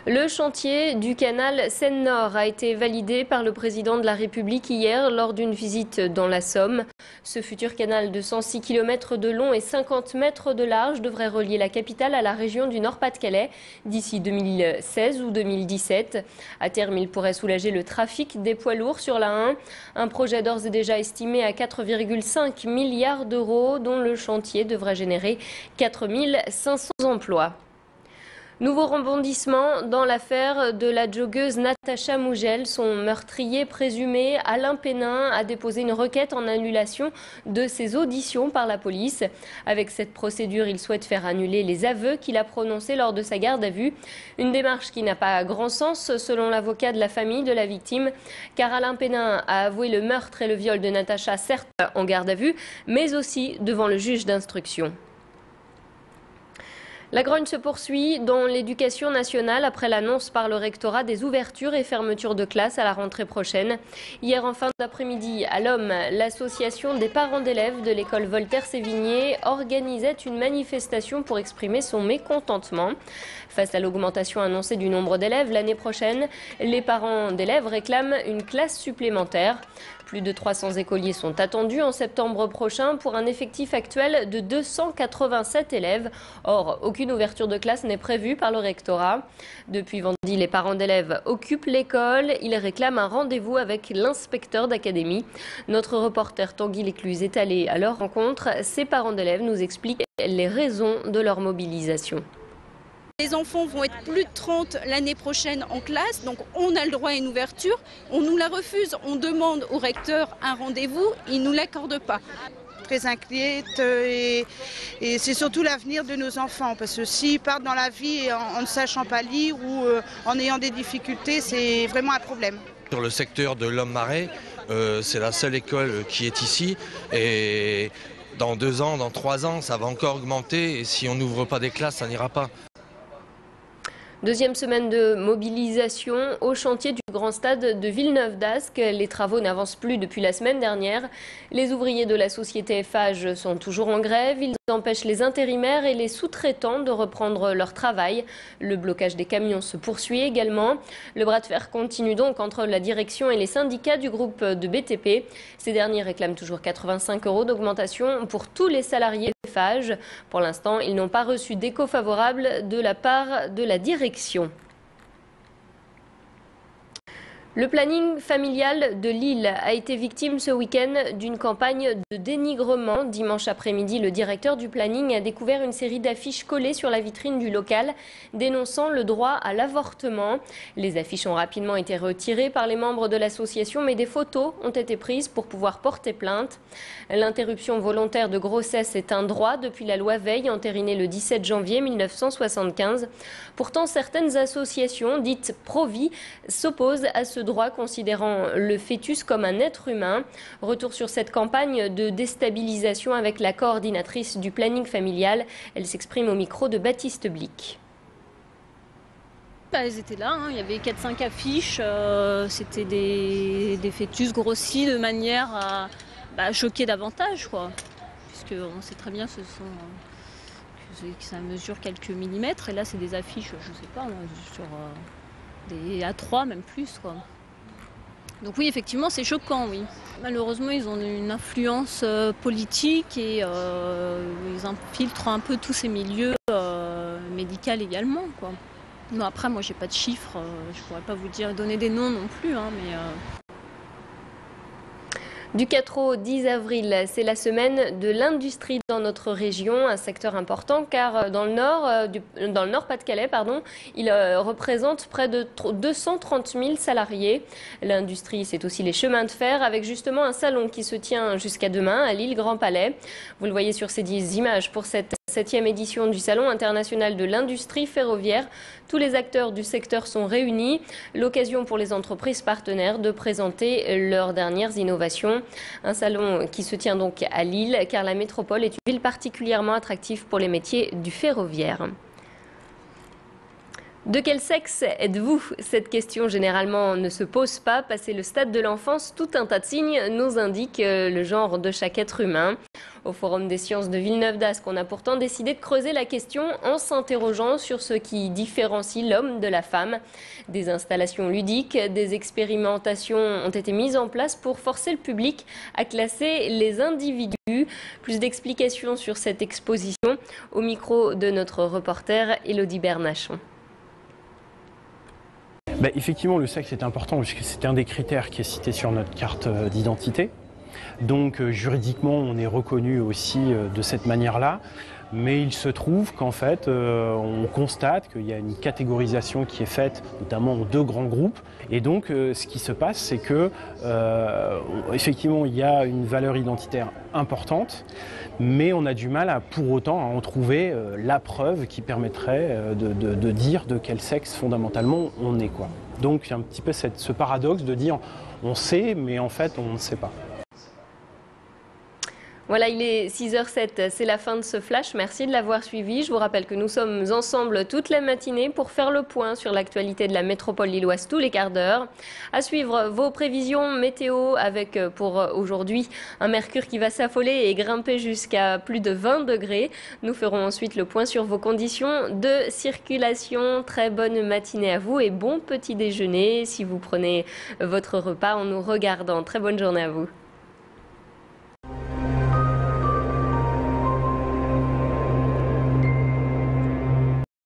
Le chantier du canal Seine-Nord a été validé par le président de la République hier lors d'une visite dans la Somme. Ce futur canal de 106 km de long et 50 mètres de large devrait relier la capitale à la région du Nord-Pas-de-Calais d'ici 2016 ou 2017. À terme, il pourrait soulager le trafic des poids lourds sur la 1. Un projet d'ores et déjà estimé à 4,5 milliards d'euros dont le chantier devrait générer 4 500 emplois. Nouveau rebondissement dans l'affaire de la joggeuse Natacha Mougel. Son meurtrier présumé, Alain Pénin, a déposé une requête en annulation de ses auditions par la police. Avec cette procédure, il souhaite faire annuler les aveux qu'il a prononcés lors de sa garde à vue. Une démarche qui n'a pas grand sens selon l'avocat de la famille de la victime, car Alain Pénin a avoué le meurtre et le viol de Natacha, certes en garde à vue, mais aussi devant le juge d'instruction. La grogne se poursuit dans l'éducation nationale après l'annonce par le rectorat des ouvertures et fermetures de classes à la rentrée prochaine. Hier en fin d'après-midi, à l'Homme, l'association des parents d'élèves de l'école Voltaire-Sévigné organisait une manifestation pour exprimer son mécontentement. Face à l'augmentation annoncée du nombre d'élèves l'année prochaine, les parents d'élèves réclament une classe supplémentaire. Plus de 300 écoliers sont attendus en septembre prochain pour un effectif actuel de 287 élèves. Or, aucune ouverture de classe n'est prévue par le rectorat. Depuis vendredi, les parents d'élèves occupent l'école. Ils réclament un rendez-vous avec l'inspecteur d'académie. Notre reporter Tanguy Lécluse est allé à leur rencontre. Ces parents d'élèves nous expliquent les raisons de leur mobilisation. Les enfants vont être plus de 30 l'année prochaine en classe, donc on a le droit à une ouverture. On nous la refuse, on demande au recteur un rendez-vous, il ne nous l'accorde pas. Très inquiète et c'est surtout l'avenir de nos enfants, parce que s'ils partent dans la vie en ne sachant pas lire ou en ayant des difficultés, c'est vraiment un problème. Sur le secteur de l'Homme-Marais, c'est la seule école qui est ici et dans 2 ans, dans 3 ans, ça va encore augmenter et si on n'ouvre pas des classes, ça n'ira pas. Deuxième semaine de mobilisation au chantier du grand stade de Villeneuve-d'Ascq. Les travaux n'avancent plus depuis la semaine dernière. Les ouvriers de la société Eiffage sont toujours en grève. Ils empêchent les intérimaires et les sous-traitants de reprendre leur travail. Le blocage des camions se poursuit également. Le bras de fer continue donc entre la direction et les syndicats du groupe de BTP. Ces derniers réclament toujours 85 € d'augmentation pour tous les salariés Eiffage. Pour l'instant, ils n'ont pas reçu d'écho favorable de la part de la direction. Le planning familial de Lille a été victime ce week-end d'une campagne de dénigrement. Dimanche après-midi, le directeur du planning a découvert une série d'affiches collées sur la vitrine du local dénonçant le droit à l'avortement. Les affiches ont rapidement été retirées par les membres de l'association, mais des photos ont été prises pour pouvoir porter plainte. L'interruption volontaire de grossesse est un droit depuis la loi Veil entérinée le 17 janvier 1975. Pourtant, certaines associations dites pro-vie s'opposent à ce droit, considérant le fœtus comme un être humain. Retour sur cette campagne de déstabilisation avec la coordinatrice du planning familial. Elle s'exprime au micro de Baptiste Blic. Elles étaient là, il y avait 4-5 affiches, c'était des fœtus grossis de manière à choquer davantage, quoi. Puisqu'on sait très bien que ça mesure quelques millimètres, et là c'est des affiches, je sais pas, sur des A3 même plus, quoi. Donc oui, effectivement, c'est choquant, oui. Malheureusement, ils ont une influence politique et ils infiltrent un peu tous ces milieux médicaux également, quoi. Non, après, moi, j'ai pas de chiffres, je pourrais pas vous donner des noms non plus, mais... Du 4 au 10 avril, c'est la semaine de l'industrie dans notre région, un secteur important car dans le Nord-Pas-de-Calais, il représente près de 230 000 salariés. L'industrie, c'est aussi les chemins de fer avec justement un salon qui se tient jusqu'à demain à Lille Grand Palais. Vous le voyez sur ces 10 images pour cette 7e édition du Salon international de l'industrie ferroviaire. Tous les acteurs du secteur sont réunis. L'occasion pour les entreprises partenaires de présenter leurs dernières innovations. Un salon qui se tient donc à Lille car la métropole est une ville particulièrement attractive pour les métiers du ferroviaire. De quel sexe êtes-vous? Cette question généralement ne se pose pas. Passé le stade de l'enfance, tout un tas de signes nous indiquent le genre de chaque être humain. Au Forum des sciences de Villeneuve-d'Ascq, on a pourtant décidé de creuser la question en s'interrogeant sur ce qui différencie l'homme de la femme. Des installations ludiques, des expérimentations ont été mises en place pour forcer le public à classer les individus. Plus d'explications sur cette exposition au micro de notre reporter Élodie Bernachon. Effectivement, le sexe est important puisque c'est un des critères qui est cité sur notre carte d'identité. Donc juridiquement, on est reconnu aussi de cette manière-là. Mais il se trouve qu'en fait, on constate qu'il y a une catégorisation qui est faite, notamment en 2 grands groupes. Et donc, ce qui se passe, c'est que, effectivement, il y a une valeur identitaire importante, mais on a du mal pour autant à en trouver la preuve qui permettrait de dire de quel sexe fondamentalement on est, quoi. Donc, il y a un petit peu ce paradoxe de dire on sait, mais en fait, on ne sait pas. Voilà, il est 6h07, c'est la fin de ce flash. Merci de l'avoir suivi. Je vous rappelle que nous sommes ensemble toute la matinée pour faire le point sur l'actualité de la métropole lilloise tous les quarts d'heure. À suivre vos prévisions météo avec pour aujourd'hui un mercure qui va s'affoler et grimper jusqu'à plus de 20 degrés. Nous ferons ensuite le point sur vos conditions de circulation. Très bonne matinée à vous et bon petit déjeuner si vous prenez votre repas en nous regardant. Très bonne journée à vous.